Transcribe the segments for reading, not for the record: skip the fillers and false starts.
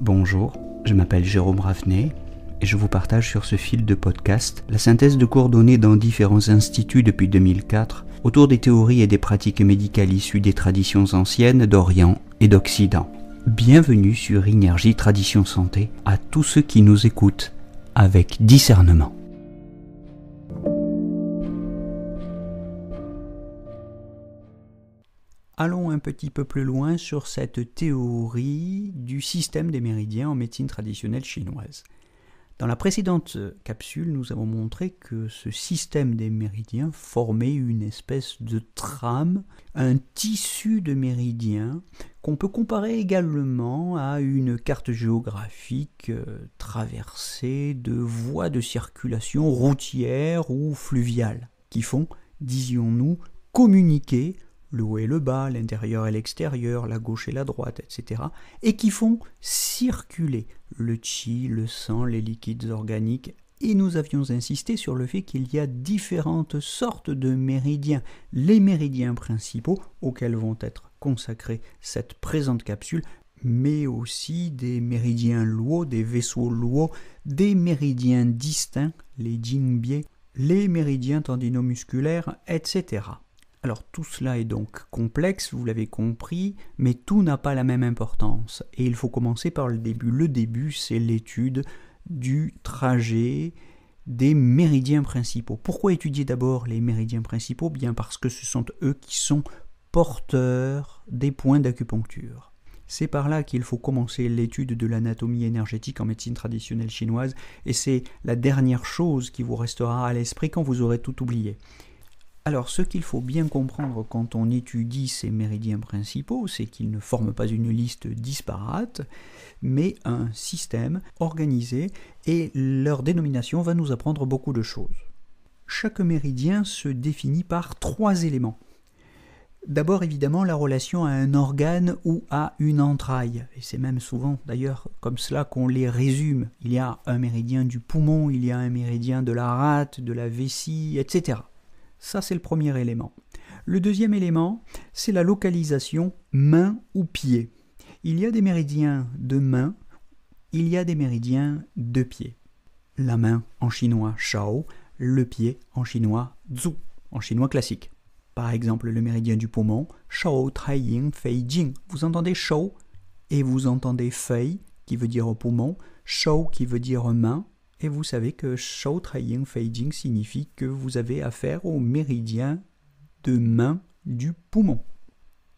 Bonjour, je m'appelle Jérôme Ravenet et je vous partage sur ce fil de podcast la synthèse de cours donnés dans différents instituts depuis 2004 autour des théories et des pratiques médicales issues des traditions anciennes d'Orient et d'Occident. Bienvenue sur Énergie Tradition Santé à tous ceux qui nous écoutent avec discernement. Allons un petit peu plus loin sur cette théorie du système des méridiens en médecine traditionnelle chinoise. Dans la précédente capsule, nous avons montré que ce système des méridiens formait une espèce de trame, un tissu de méridiens qu'on peut comparer également à une carte géographique traversée de voies de circulation routières ou fluviales qui font, disions-nous, communiquer le haut et le bas, l'intérieur et l'extérieur, la gauche et la droite, etc., et qui font circuler le qi, le sang, les liquides organiques. Et nous avions insisté sur le fait qu'il y a différentes sortes de méridiens. Les méridiens principaux, auxquels vont être consacrées cette présente capsule, mais aussi des méridiens luo, des vaisseaux luo, des méridiens distincts, les jingbié, les méridiens tendinomusculaires, etc. Alors tout cela est donc complexe, vous l'avez compris, mais tout n'a pas la même importance. Et il faut commencer par le début. Le début, c'est l'étude du trajet des méridiens principaux. Pourquoi étudier d'abord les méridiens principaux ? Bien parce que ce sont eux qui sont porteurs des points d'acupuncture. C'est par là qu'il faut commencer l'étude de l'anatomie énergétique en médecine traditionnelle chinoise, et c'est la dernière chose qui vous restera à l'esprit quand vous aurez tout oublié. Alors, ce qu'il faut bien comprendre quand on étudie ces méridiens principaux, c'est qu'ils ne forment pas une liste disparate, mais un système organisé, et leur dénomination va nous apprendre beaucoup de choses. Chaque méridien se définit par 3 éléments. D'abord, évidemment, la relation à un organe ou à une entraille. Et c'est même souvent, d'ailleurs, comme cela qu'on les résume. Il y a un méridien du poumon, il y a un méridien de la rate, de la vessie, etc. Ça, c'est le premier élément. Le deuxième élément, c'est la localisation main ou pied. Il y a des méridiens de main, il y a des méridiens de pied. La main en chinois shao, le pied en chinois zhu, en chinois classique. Par exemple, le méridien du poumon, shao tai yin fei jing. Vous entendez shao et vous entendez fei qui veut dire poumon, shao qui veut dire main. Et vous savez que Shao Tai Yin Fei Jing signifie que vous avez affaire au méridien de main du poumon.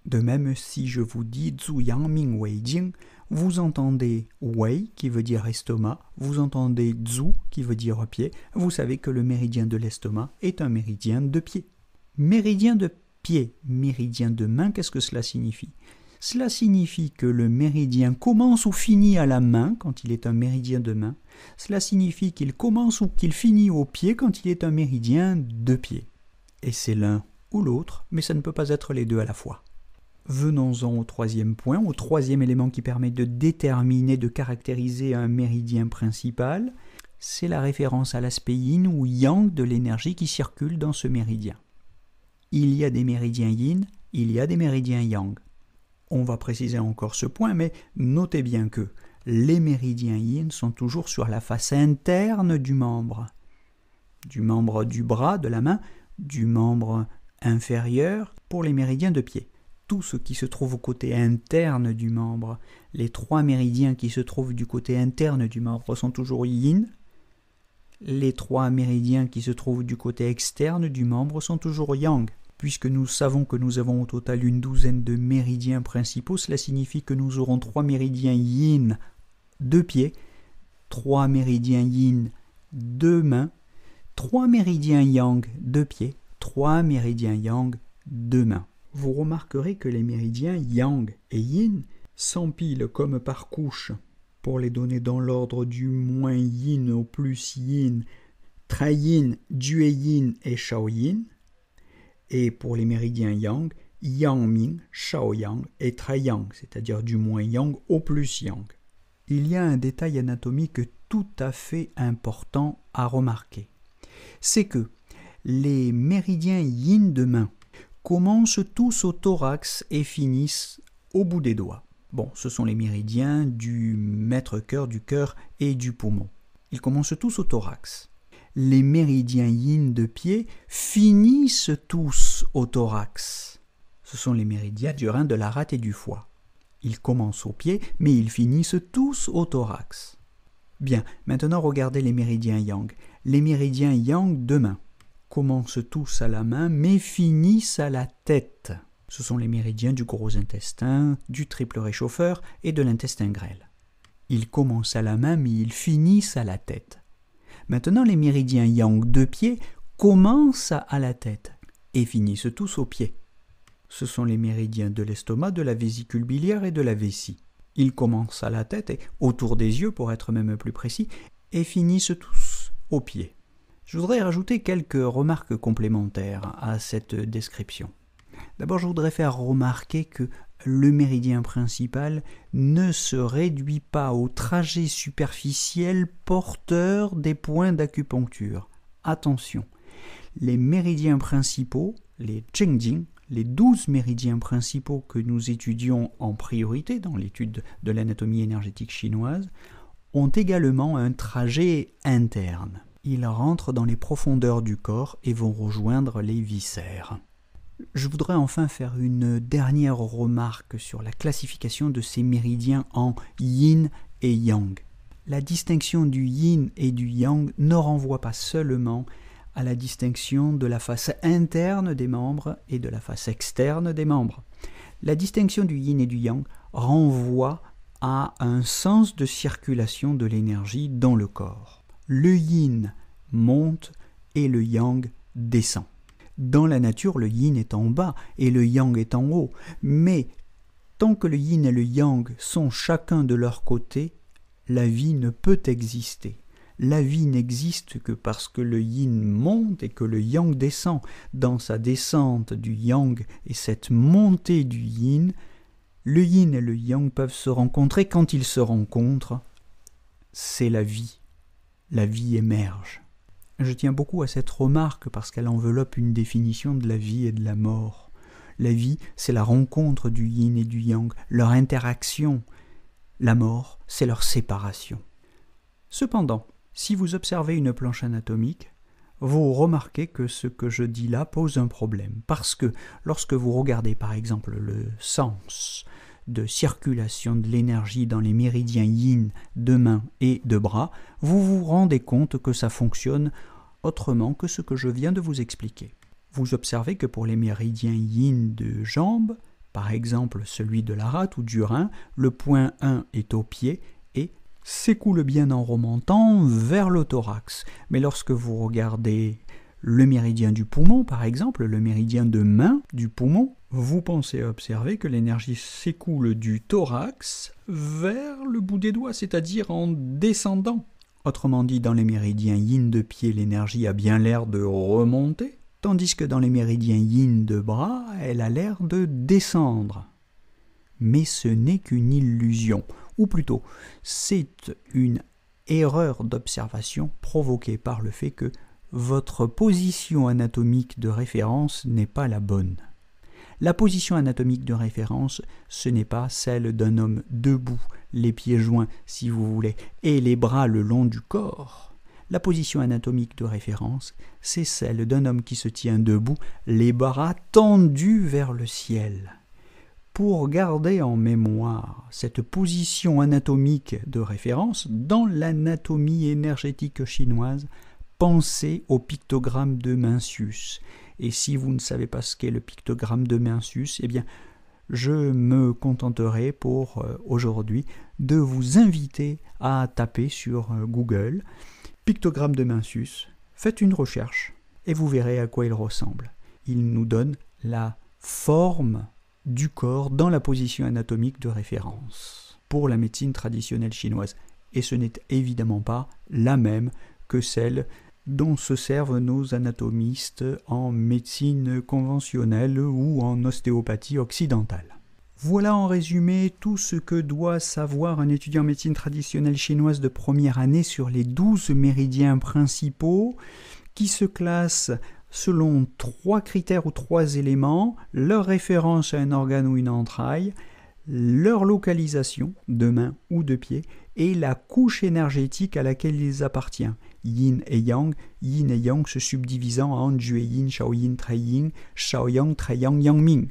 De même, si je vous dis Zhu Yang Ming Wei Jing, vous entendez Wei qui veut dire estomac, vous entendez Zhu qui veut dire pied, vous savez que le méridien de l'estomac est un méridien de pied. Méridien de pied, méridien de main, qu'est-ce que cela signifie ? Cela signifie que le méridien commence ou finit à la main quand il est un méridien de main. Cela signifie qu'il commence ou qu'il finit au pied quand il est un méridien de pied. Et c'est l'un ou l'autre, mais ça ne peut pas être les deux à la fois. Venons-en au troisième point, au troisième élément qui permet de déterminer, de caractériser un méridien principal. C'est la référence à l'aspect yin ou yang de l'énergie qui circule dans ce méridien. Il y a des méridiens yin, il y a des méridiens yang. On va préciser encore ce point, mais notez bien que les méridiens yin sont toujours sur la face interne du membre du bras, de la main, du membre inférieur pour les méridiens de pied. Tout ce qui se trouve au côté interne du membre, les 3 méridiens qui se trouvent du côté interne du membre sont toujours yin. Les 3 méridiens qui se trouvent du côté externe du membre sont toujours yang. Puisque nous savons que nous avons au total une 12aine de méridiens principaux, cela signifie que nous aurons 3 méridiens yin de pied, 3 méridiens yin de main, 3 méridiens yang de pied, 3 méridiens yang de main. Vous remarquerez que les méridiens yang et yin s'empilent comme par couche. Pour les donner dans l'ordre du moins yin au plus yin, tra yin, jue yin et shao yin. Et pour les méridiens yang, yang ming, shao yang et tra yang, c'est-à-dire du moins yang au plus yang. Il y a un détail anatomique tout à fait important à remarquer. C'est que les méridiens yin de main commencent tous au thorax et finissent au bout des doigts. Bon, ce sont les méridiens du maître-cœur, du cœur et du poumon. Ils commencent tous au thorax. Les méridiens yin de pied finissent tous au thorax. Ce sont les méridiens du rein, de la rate et du foie. Ils commencent au pied, mais ils finissent tous au thorax. Bien, maintenant regardez les méridiens yang. Les méridiens yang de main commencent tous à la main, mais finissent à la tête. Ce sont les méridiens du gros intestin, du triple réchauffeur et de l'intestin grêle. Ils commencent à la main, mais ils finissent à la tête. Maintenant, les méridiens yang de pied commencent à la tête et finissent tous au pied. Ce sont les méridiens de l'estomac, de la vésicule biliaire et de la vessie. Ils commencent à la tête et autour des yeux, pour être même plus précis, et finissent tous au pied. Je voudrais rajouter quelques remarques complémentaires à cette description. D'abord, je voudrais faire remarquer que le méridien principal ne se réduit pas au trajet superficiel porteur des points d'acupuncture. Attention, les méridiens principaux, les Chengjing, les 12 méridiens principaux que nous étudions en priorité dans l'étude de l'anatomie énergétique chinoise, ont également un trajet interne. Ils rentrent dans les profondeurs du corps et vont rejoindre les viscères. Je voudrais enfin faire une dernière remarque sur la classification de ces méridiens en yin et yang. La distinction du yin et du yang ne renvoie pas seulement à la distinction de la face interne des membres et de la face externe des membres. La distinction du yin et du yang renvoie à un sens de circulation de l'énergie dans le corps. Le yin monte et le yang descend. Dans la nature, le yin est en bas et le yang est en haut, mais tant que le yin et le yang sont chacun de leur côté, la vie ne peut exister. La vie n'existe que parce que le yin monte et que le yang descend. Dans sa descente du yang et cette montée du yin, le yin et le yang peuvent se rencontrer. Quand ils se rencontrent, c'est la vie. La vie émerge. Je tiens beaucoup à cette remarque parce qu'elle enveloppe une définition de la vie et de la mort. La vie, c'est la rencontre du yin et du yang, leur interaction. La mort, c'est leur séparation. Cependant, si vous observez une planche anatomique, vous remarquez que ce que je dis là pose un problème, parce que lorsque vous regardez par exemple le sens de circulation de l'énergie dans les méridiens yin de main et de bras, vous vous rendez compte que ça fonctionne autrement que ce que je viens de vous expliquer. Vous observez que pour les méridiens yin de jambes, par exemple celui de la rate ou du rein, le point 1 est au pied et s'écoule bien en remontant vers le thorax. Mais lorsque vous regardez le méridien du poumon, par exemple, le méridien de main du poumon, vous pensez observer que l'énergie s'écoule du thorax vers le bout des doigts, c'est-à-dire en descendant. Autrement dit, dans les méridiens yin de pied, l'énergie a bien l'air de remonter, tandis que dans les méridiens yin de bras, elle a l'air de descendre. Mais ce n'est qu'une illusion, ou plutôt, c'est une erreur d'observation provoquée par le fait que votre position anatomique de référence n'est pas la bonne. La position anatomique de référence, ce n'est pas celle d'un homme debout, les pieds joints, si vous voulez, et les bras le long du corps. La position anatomique de référence, c'est celle d'un homme qui se tient debout, les bras tendus vers le ciel. Pour garder en mémoire cette position anatomique de référence, dans l'anatomie énergétique chinoise, pensez au pictogramme de Mencius. Et si vous ne savez pas ce qu'est le pictogramme de Mencius, eh bien, je me contenterai pour aujourd'hui de vous inviter à taper sur Google « Pictogramme de Mencius ». Faites une recherche et vous verrez à quoi il ressemble. Il nous donne la forme du corps dans la position anatomique de référence pour la médecine traditionnelle chinoise. Et ce n'est évidemment pas la même que celle dont se servent nos anatomistes en médecine conventionnelle ou en ostéopathie occidentale. Voilà en résumé tout ce que doit savoir un étudiant en médecine traditionnelle chinoise de première année sur les 12 méridiens principaux qui se classent selon 3 critères ou 3 éléments, leur référence à un organe ou une entraille, leur localisation de main ou de pied et la couche énergétique à laquelle il appartient. Yin et yang se subdivisant en Jue Yin, Shao Yin, Trei Yin, Shao Yang, Trei Yang, Yang Ming.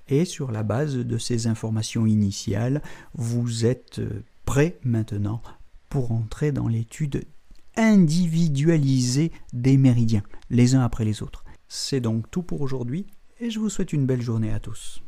Et sur la base de ces informations initiales, vous êtes prêt maintenant pour entrer dans l'étude individualisée des méridiens, les uns après les autres. C'est donc tout pour aujourd'hui et je vous souhaite une belle journée à tous.